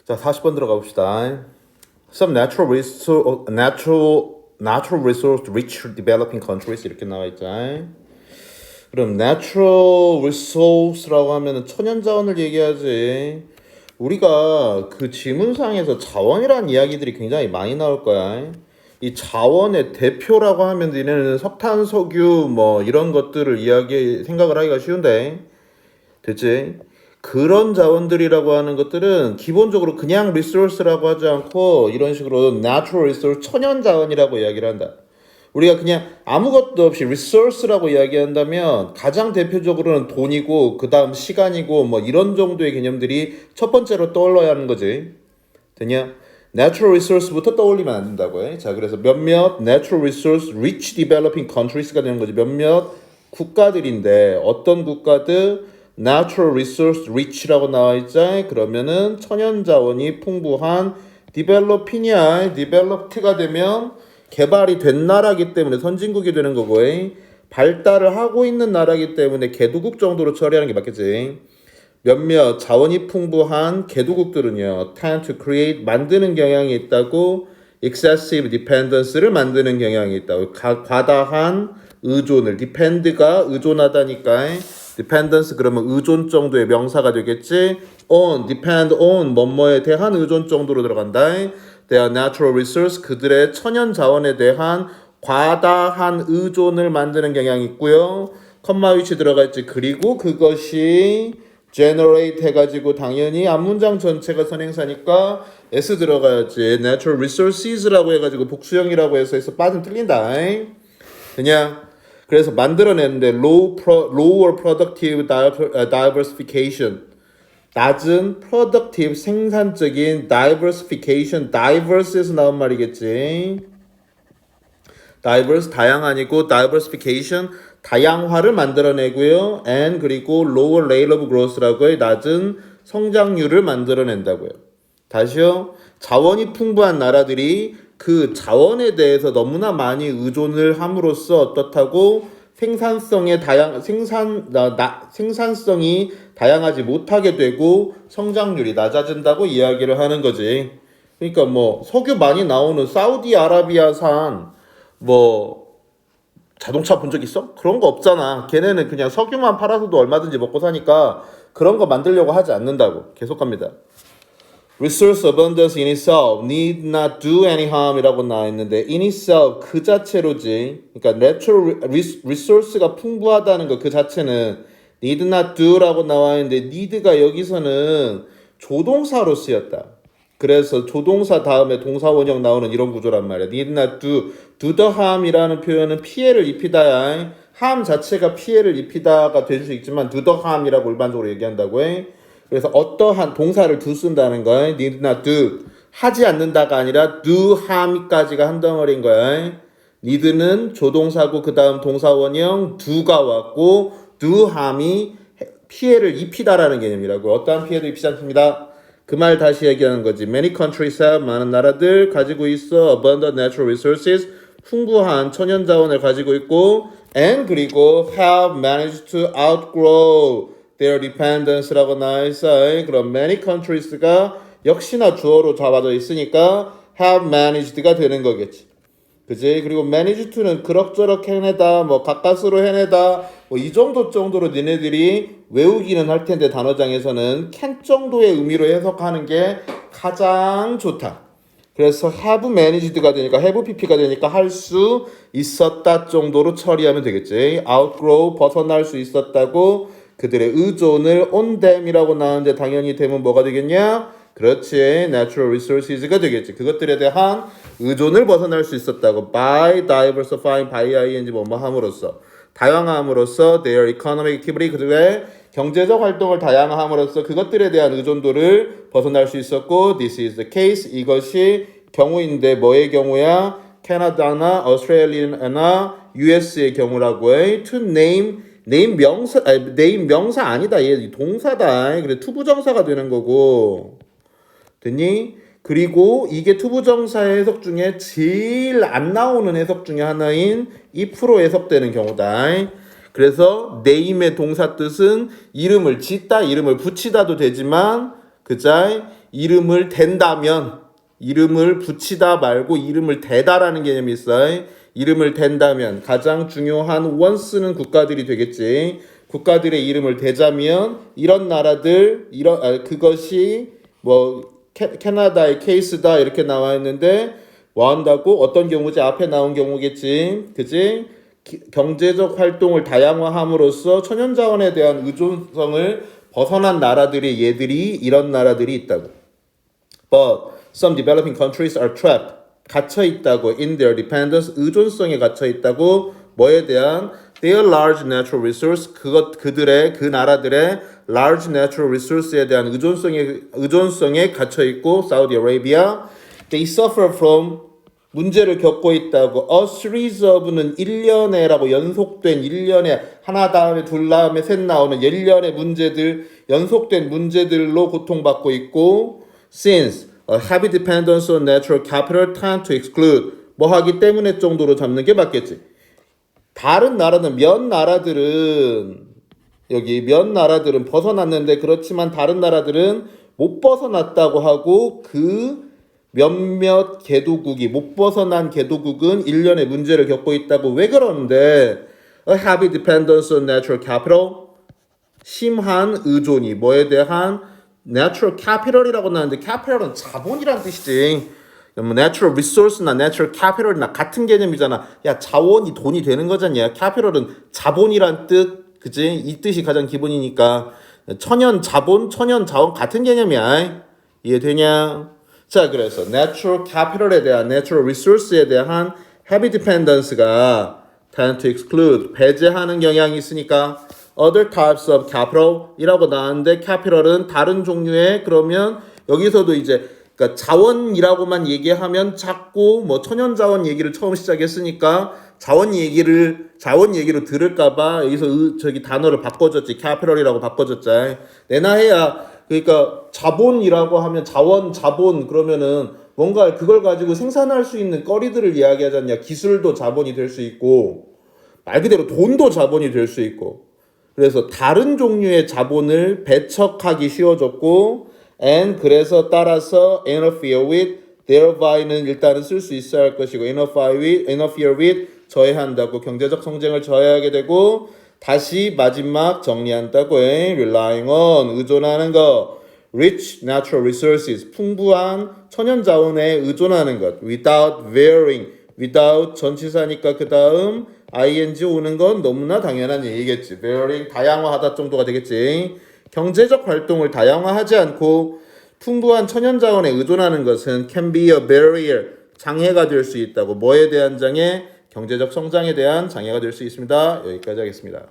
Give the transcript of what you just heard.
자, 40번 들어가 봅시다. Some natural resource rich developing countries 이렇게 나와 있죠. 그럼 natural resource라고 하면은 천연자원을 얘기하지. 우리가 그 지문상에서 자원이라는 이야기들이 굉장히 많이 나올 거야. 이 자원의 대표라고 하면 얘네는 석탄, 석유 뭐 이런 것들을 생각을 하기가 쉬운데, 됐지? 그런 자원들이라고 하는 것들은 기본적으로 그냥 resource라고 하지 않고 이런 식으로 natural resource, 천연 자원이라고 이야기를 한다. 우리가 그냥 아무것도 없이 resource라고 이야기한다면 가장 대표적으로는 돈이고 그 다음 시간이고 뭐 이런 정도의 개념들이 첫 번째로 떠올라야 하는 거지. 되냐? natural resource부터 떠올리면 안 된다고 해. 자, 그래서 몇몇 natural resource rich developing countries가 되는 거지. 몇몇 국가들인데 어떤 국가들 natural resource rich라고 나와 있자. 그러면은 천연 자원이 풍부한 developing이야. developed가 되면 개발이 된 나라기 때문에 선진국이 되는 거고, 발달을 하고 있는 나라기 때문에 개도국 정도로 처리하는 게 맞겠지. 몇몇 자원이 풍부한 개도국들은요, tend to create, 만드는 경향이 있다고, excessive dependence를 만드는 경향이 있다고, 과다한 의존을, depend가 의존하다니까, dependence 그러면 의존 정도의 명사가 되겠지. on, depend on, 뭐뭐에 대한 의존 정도로 들어간다. their natural resource, 그들의 천연 자원에 대한 과다한 의존을 만드는 경향이 있고요. 컴마 위치 들어가 있지. 그리고 그것이 generate 해가지고 당연히 앞문장 전체가 선행사니까 s 들어가야지. natural resources라고 해가지고 복수형이라고 해서 빠지면 틀린다. 그냥 그래서 만들어내는데 lower productive diversification, 낮은 productive 생산적인 diversification, diverse에서 나온 말이겠지. diverse 다양한이고 diversification 다양화를 만들어내고요. and 그리고 lower rate of growth라고 해 낮은 성장률을 만들어낸다고요. 다시요. 자원이 풍부한 나라들이 그 자원에 대해서 너무나 많이 의존을 함으로써 어떻다고 생산성이 다양하지 못하게 되고 성장률이 낮아진다고 이야기를 하는 거지. 그러니까 뭐 석유 많이 나오는 사우디아라비아산 뭐 자동차 본 적 있어? 그런 거 없잖아. 걔네는 그냥 석유만 팔아서도 얼마든지 먹고 사니까 그런 거 만들려고 하지 않는다고. 계속 갑니다. Resource abundance in itself need not do any harm이라고 나와 있는데 in itself 그 자체로지. 그러니까 natural resource가 풍부하다는 거 그 자체는 need not do라고 나와 있는데 need가 여기서는 조동사로 쓰였다. 그래서 조동사 다음에 동사 원형 나오는 이런 구조란 말이야. need not do the harm이라는 표현은 피해를 입히다야. harm 자체가 피해를 입히다가 될 수 있지만 do the harm이라고 일반적으로 얘기한다고 해. 그래서 어떠한 동사를 do 쓴다는 거야. need not do. 하지 않는다가 아니라 do harm까지가 한 덩어리인 거야. need는 조동사고 그 다음 동사 원형 do가 왔고 do harm이 피해를 입히다라는 개념이라고. 어떠한 피해도 입히지 않습니다. 그 말 다시 얘기하는 거지. Many countries have, 많은 나라들 가지고 있어. Abundant natural resources, 풍부한 천연 자원을 가지고 있고 and 그리고 have managed to outgrow their dependence라고 나와 있어. 그럼 many countries가 역시나 주어로 잡아져 있으니까 have managed가 되는 거겠지. 그지? 그리고 manage to는 그럭저럭 해내다, 뭐 가까스로 해내다, 뭐 이 정도로 니네들이 외우기는 할 텐데 단어장에서는 can 정도의 의미로 해석하는 게 가장 좋다. 그래서 have managed가 되니까 have pp가 되니까 할 수 있었다 정도로 처리하면 되겠지. outgrow 벗어날 수 있었다고 그들의 의존을 on them이라고 나오는데 당연히 them은 뭐가 되겠냐? 그렇지. natural resources가 되겠지. 그것들에 대한 의존을 벗어날 수 있었다고. by diversifying, by ing 뭐뭐 함으로써. 다양함으로써 their economic activity, 그들의 경제적 활동을 다양함으로써 그것들에 대한 의존도를 벗어날 수 있었고 this is the case. 이것이 경우인데 뭐의 경우야? 캐나다나 오스트레일리아나 US의 경우라고 해. to name 명사 아니다. 얘 동사다. 그래 투부정사가 되는 거고. 됐니? 그리고 이게 투부정사의 해석 중에 제일 안 나오는 해석 중에 하나인 if로 해석되는 경우다. 그래서 name의 동사 뜻은 이름을 짓다, 이름을 붙이다도 되지만 그자 이름을 댄다면 이름을 붙이다 말고 이름을 대다라는 개념이 있어요. 이름을 댄다면 가장 중요한 원쓰는 국가들이 되겠지. 국가들의 이름을 대자면 이런 나라들 그것이 뭐 캐나다의 케이스다 이렇게 나와 있는데 뭐 한다고 어떤 경우지 앞에 나온 경우겠지. 그지? 경제적 활동을 다양화함으로써 천연자원에 대한 의존성을 벗어난 나라들이 얘들이 이런 나라들이 있다고. But some developing countries are trapped. 갇혀 있다고. In their dependence. 의존성에 갇혀 있다고. 뭐에 대한? Their large natural resource. 그들의 그 나라들의 large natural resource에 대한 의존성에 갇혀 있고. Saudi Arabia. They suffer from 문제를 겪고 있다고. A series of는 1년에라고 연속된 1년에 하나 다음에 둘 다음에 셋 나오는 1년의 문제들 연속된 문제들로 고통받고 있고 since a heavy dependence on natural capital tend to exclude 뭐 하기 때문에 정도로 잡는 게 맞겠지. 다른 나라는 몇 나라들은 벗어났는데 그렇지만 다른 나라들은 못 벗어났다고 하고 그 몇몇 개도국이 못 벗어난 개도국은 1년의 문제를 겪고 있다고. 왜 그러는데 a heavy dependence on natural capital 심한 의존이 뭐에 대한 natural capital이라고 나오는데 capital은 자본이란 뜻이지. 뭐 natural resource나 natural capital이나 같은 개념이잖아. 야 자원이 돈이 되는 거잖냐. capital은 자본이란 뜻. 그치? 이 뜻이 가장 기본이니까 천연 자본, 천연 자원 같은 개념이야. 이해되냐? 자, 그래서 natural capital에 대한 natural resource에 대한 heavy dependence가 tend to exclude 배제하는 경향이 있으니까 other types of capital이라고 나왔는데 capital은 다른 종류의 그러면 여기서도 이제 그러니까 자원이라고만 얘기하면 자꾸 뭐 천연자원 얘기를 처음 시작했으니까 자원 얘기로 들을까봐 여기서 저기 단어를 바꿔줬지. capital이라고 바꿔줬지. 내나해야 그러니까 자본이라고 하면 자본 그러면은 뭔가 그걸 가지고 생산할 수 있는 거리들을 이야기하지 않냐. 기술도 자본이 될 수 있고 말 그대로 돈도 자본이 될 수 있고 그래서 다른 종류의 자본을 배척하기 쉬워졌고 and 그래서 따라서 interfere with thereby는 일단은 쓸 수 있어야 할 것이고 interfere with 저해한다고 경제적 성장을 저해하게 되고 다시 마지막 정리한다고 해. relying on 의존하는 것 rich natural resources 풍부한 천연자원에 의존하는 것 without varying without 전치사니까 그 다음 ing 오는 건 너무나 당연한 얘기겠지. varying 다양화하다 정도가 되겠지. 경제적 활동을 다양화하지 않고 풍부한 천연자원에 의존하는 것은 can be a barrier 장애가 될 수 있다고. 뭐에 대한 장애? 경제적 성장에 대한 장애가 될 수 있습니다. 여기까지 하겠습니다.